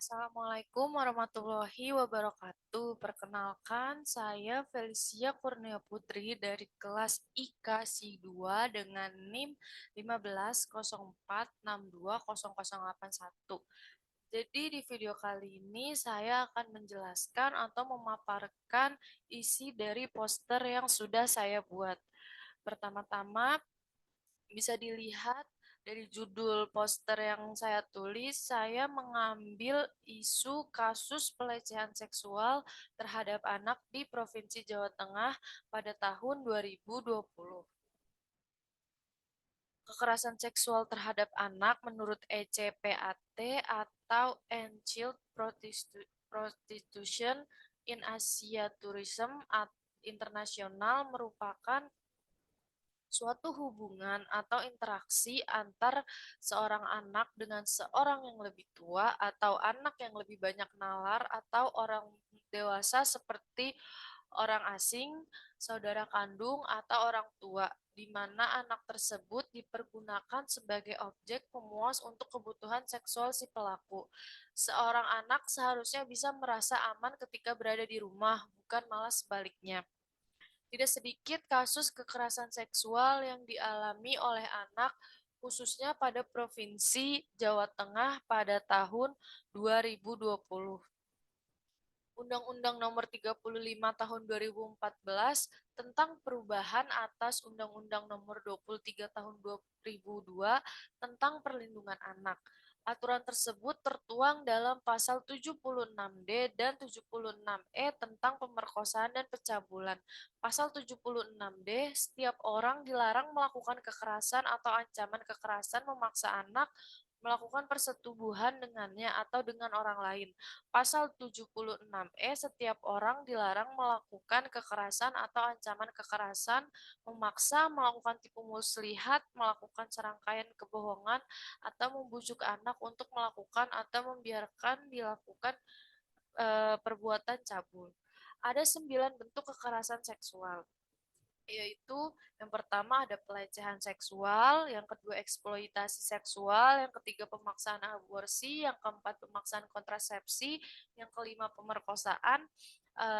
Assalamualaikum warahmatullahi wabarakatuh. Perkenalkan, saya Felicia Kurnia Putri dari kelas IK Si 2 dengan NIM 1504620081. Jadi di video kali ini saya akan menjelaskan atau memaparkan isi dari poster yang sudah saya buat. Pertama-tama, bisa dilihat dari judul poster yang saya tulis, saya mengambil isu kasus pelecehan seksual terhadap anak di Provinsi Jawa Tengah pada tahun 2020. Kekerasan seksual terhadap anak menurut ECPAT atau Enchild Prostitution in Asia Tourism Internasional merupakan suatu hubungan atau interaksi antar seorang anak dengan seorang yang lebih tua atau anak yang lebih banyak nalar atau orang dewasa seperti orang asing, saudara kandung, atau orang tua, di mana anak tersebut dipergunakan sebagai objek pemuas untuk kebutuhan seksual si pelaku. Seorang anak seharusnya bisa merasa aman ketika berada di rumah, bukan malah sebaliknya. Tidak sedikit kasus kekerasan seksual yang dialami oleh anak, khususnya pada Provinsi Jawa Tengah pada tahun 2020. Undang-Undang Nomor 35 Tahun 2014 tentang perubahan atas Undang-Undang Nomor 23 Tahun 2002 tentang perlindungan anak. Aturan tersebut tertuang dalam pasal 76D dan 76E tentang pemerkosaan dan pencabulan. Pasal 76D, setiap orang dilarang melakukan kekerasan atau ancaman kekerasan memaksa anak melakukan persetubuhan dengannya atau dengan orang lain. Pasal 76E, setiap orang dilarang melakukan kekerasan atau ancaman kekerasan, memaksa, melakukan tipu muslihat, melakukan serangkaian kebohongan, atau membujuk anak untuk melakukan atau membiarkan dilakukan perbuatan cabul. Ada 9 bentuk kekerasan seksual, yaitu yang pertama ada pelecehan seksual, yang kedua eksploitasi seksual, yang ketiga pemaksaan aborsi, yang keempat pemaksaan kontrasepsi, yang kelima pemerkosaan,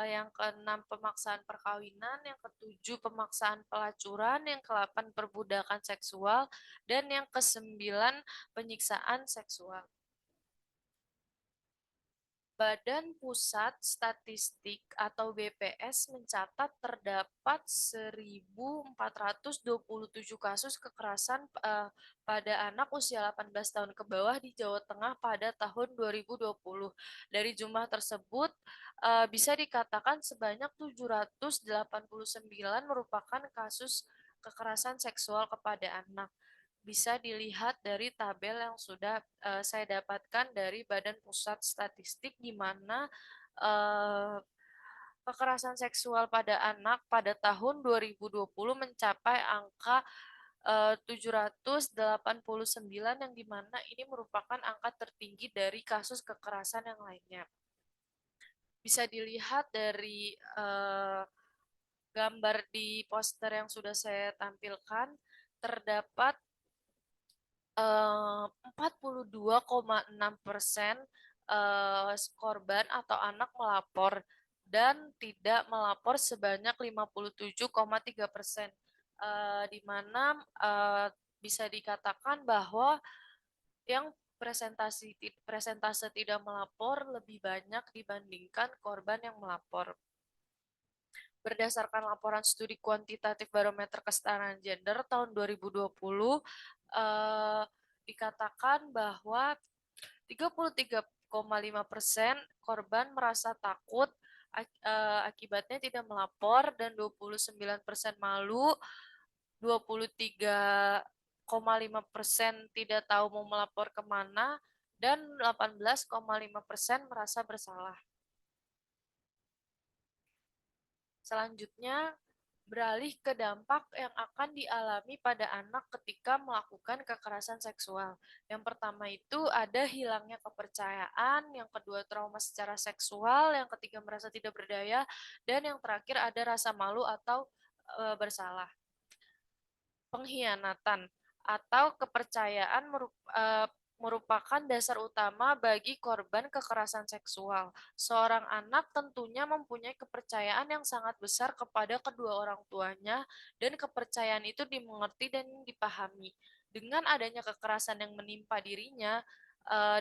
yang keenam pemaksaan perkawinan, yang ketujuh pemaksaan pelacuran, yang kedelapan perbudakan seksual, dan yang kesembilan penyiksaan seksual. Badan Pusat Statistik atau BPS mencatat terdapat 1.427 kasus kekerasan pada anak usia 18 tahun ke bawah di Jawa Tengah pada tahun 2020. Dari jumlah tersebut, bisa dikatakan sebanyak 789 merupakan kasus kekerasan seksual kepada anak. Bisa dilihat dari tabel yang sudah saya dapatkan dari Badan Pusat Statistik, di mana kekerasan seksual pada anak pada tahun 2020 mencapai angka 789, yang dimana ini merupakan angka tertinggi dari kasus kekerasan yang lainnya. Bisa dilihat dari gambar di poster yang sudah saya tampilkan, terdapat 42,6% korban atau anak melapor, dan tidak melapor sebanyak 57,3%, di mana bisa dikatakan bahwa yang presentase tidak melapor lebih banyak dibandingkan korban yang melapor. Berdasarkan laporan studi kuantitatif barometer kesetaraan gender tahun 2020, dikatakan bahwa 33,5% korban merasa takut akibatnya tidak melapor, dan 29% malu, 23,5% tidak tahu mau melapor kemana, dan 18,5% merasa bersalah. Selanjutnya, beralih ke dampak yang akan dialami pada anak ketika melakukan kekerasan seksual. Yang pertama itu ada hilangnya kepercayaan, yang kedua trauma secara seksual, yang ketiga merasa tidak berdaya, dan yang terakhir ada rasa malu atau bersalah. Pengkhianatan atau kepercayaan merupakan dasar utama bagi korban kekerasan seksual. Seorang anak tentunya mempunyai kepercayaan yang sangat besar kepada kedua orang tuanya, dan kepercayaan itu dimengerti dan dipahami. Dengan adanya kekerasan yang menimpa dirinya,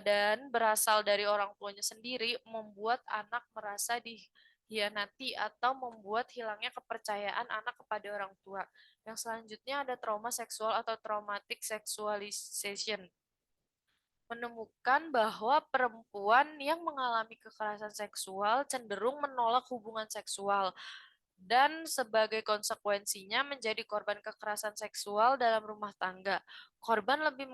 dan berasal dari orang tuanya sendiri, membuat anak merasa dihianati atau membuat hilangnya kepercayaan anak kepada orang tua. Yang selanjutnya ada trauma seksual atau traumatic sexualization, menemukan bahwa perempuan yang mengalami kekerasan seksual cenderung menolak hubungan seksual dan sebagai konsekuensinya menjadi korban kekerasan seksual dalam rumah tangga. Korban lebih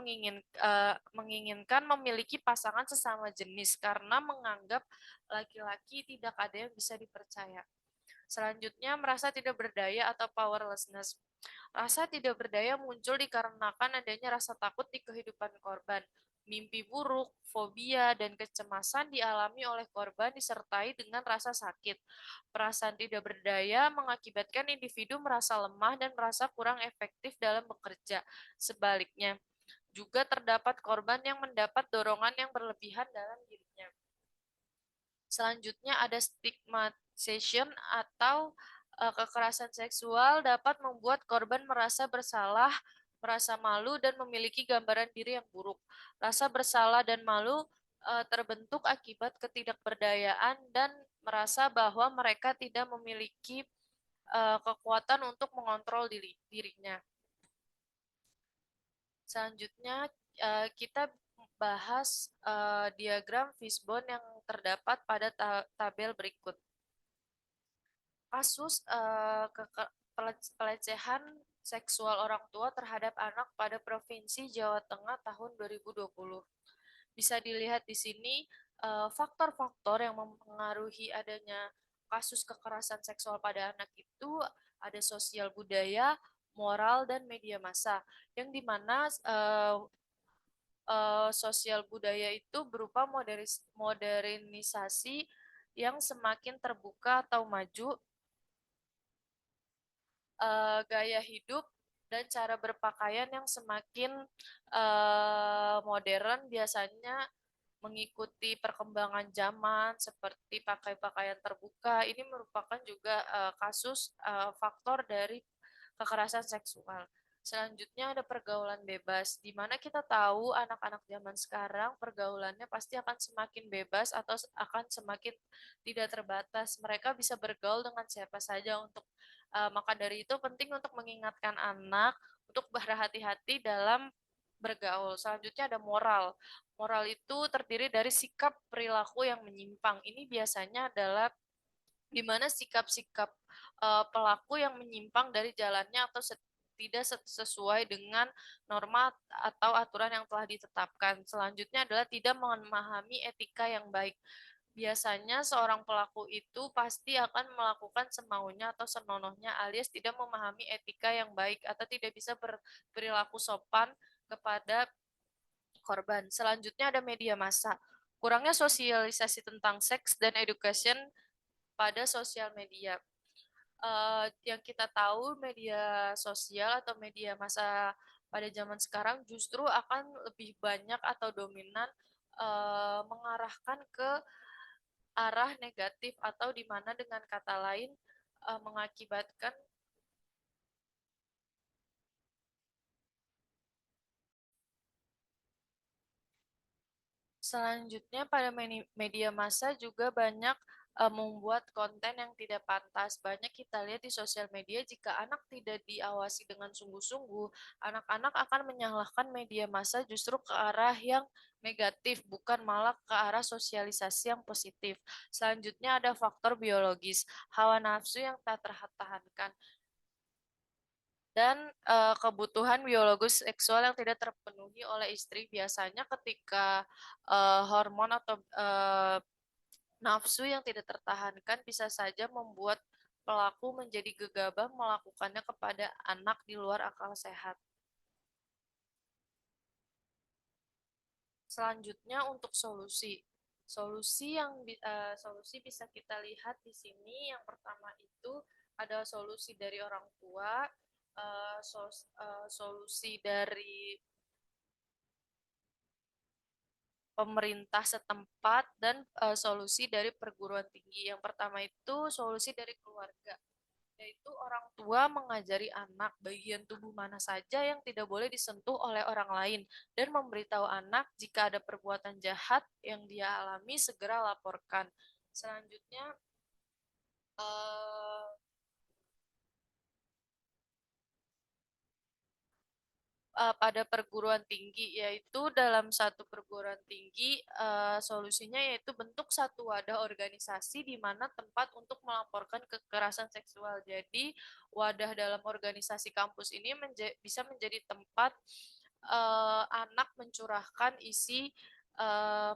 menginginkan memiliki pasangan sesama jenis karena menganggap laki-laki tidak ada yang bisa dipercaya. Selanjutnya, merasa tidak berdaya atau powerlessness. Rasa tidak berdaya muncul dikarenakan adanya rasa takut di kehidupan korban. Mimpi buruk, fobia, dan kecemasan dialami oleh korban disertai dengan rasa sakit. Perasaan tidak berdaya mengakibatkan individu merasa lemah dan merasa kurang efektif dalam bekerja. Sebaliknya, juga terdapat korban yang mendapat dorongan yang berlebihan dalam dirinya. Selanjutnya ada stigmatization atau kekerasan seksual dapat membuat korban merasa bersalah, merasa malu, dan memiliki gambaran diri yang buruk. Rasa bersalah dan malu terbentuk akibat ketidakberdayaan dan merasa bahwa mereka tidak memiliki kekuatan untuk mengontrol dirinya. Selanjutnya kita bahas diagram fishbone yang terdapat pada tabel berikut. Kasus pelecehan seksual orang tua terhadap anak pada Provinsi Jawa Tengah tahun 2020. Bisa dilihat di sini faktor-faktor yang mempengaruhi adanya kasus kekerasan seksual pada anak itu ada sosial budaya, moral, dan media massa, yang dimana sosial budaya itu berupa modernisasi yang semakin terbuka atau maju, gaya hidup dan cara berpakaian yang semakin modern, biasanya mengikuti perkembangan zaman seperti pakai pakaian terbuka. Ini merupakan juga kasus faktor dari kekerasan seksual. Selanjutnya ada pergaulan bebas, di mana kita tahu anak-anak zaman sekarang pergaulannya pasti akan semakin bebas atau akan semakin tidak terbatas. Mereka bisa bergaul dengan siapa saja. Maka dari itu penting untuk mengingatkan anak untuk berhati-hati dalam bergaul. Selanjutnya ada moral. Moral itu terdiri dari sikap perilaku yang menyimpang. Ini biasanya adalah di mana sikap-sikap pelaku yang menyimpang dari jalannya atau tidak sesuai dengan norma atau aturan yang telah ditetapkan. Selanjutnya adalah tidak memahami etika yang baik. Biasanya seorang pelaku itu pasti akan melakukan semaunya atau senonohnya, alias tidak memahami etika yang baik atau tidak bisa berperilaku sopan kepada korban. Selanjutnya ada media massa. Kurangnya sosialisasi tentang seks dan education pada sosial media. Yang kita tahu media sosial atau media massa pada zaman sekarang justru akan lebih banyak atau dominan mengarahkan ke arah negatif atau di mana dengan kata lain mengakibatkan. Selanjutnya pada media massa juga banyak membuat konten yang tidak pantas. Banyak kita lihat di sosial media, jika anak tidak diawasi dengan sungguh-sungguh, anak-anak akan menyalahkan media massa justru ke arah yang negatif, bukan malah ke arah sosialisasi yang positif. Selanjutnya ada faktor biologis, hawa nafsu yang tak tertahankan, dan kebutuhan biologis seksual yang tidak terpenuhi oleh istri. Biasanya ketika hormon atau nafsu yang tidak tertahankan bisa saja membuat pelaku menjadi gegabah melakukannya kepada anak di luar akal sehat. Selanjutnya untuk solusi. Solusi bisa kita lihat di sini. Yang pertama itu ada solusi dari orang tua, solusi dari pemerintah setempat dan solusi dari perguruan tinggi. Yang pertama itu solusi dari keluarga, yaitu orang tua mengajari anak bagian tubuh mana saja yang tidak boleh disentuh oleh orang lain dan memberitahu anak jika ada perbuatan jahat yang dia alami segera laporkan. Selanjutnya, eh, pada perguruan tinggi, yaitu dalam satu perguruan tinggi, solusinya yaitu bentuk satu wadah organisasi di mana tempat untuk melaporkan kekerasan seksual. Jadi, wadah dalam organisasi kampus ini bisa menjadi tempat anak mencurahkan isi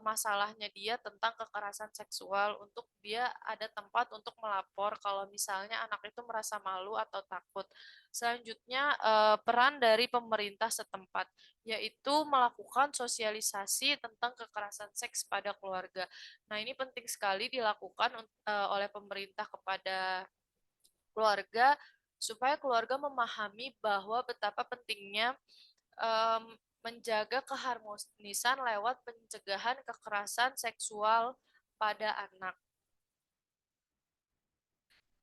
masalahnya dia tentang kekerasan seksual, untuk dia ada tempat untuk melapor kalau misalnya anak itu merasa malu atau takut. Selanjutnya, peran dari pemerintah setempat, yaitu melakukan sosialisasi tentang kekerasan seks pada keluarga. Nah, ini penting sekali dilakukan oleh pemerintah kepada keluarga, supaya keluarga memahami bahwa betapa pentingnya em, menjaga keharmonisan lewat pencegahan kekerasan seksual pada anak.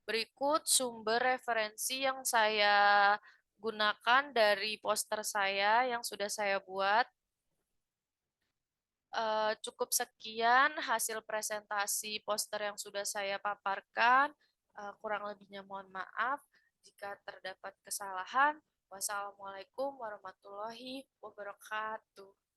Berikut sumber referensi yang saya gunakan dari poster saya yang sudah saya buat. Cukup sekian hasil presentasi poster yang sudah saya paparkan. Kurang lebihnya mohon maaf jika terdapat kesalahan. Wassalamualaikum warahmatullahi wabarakatuh.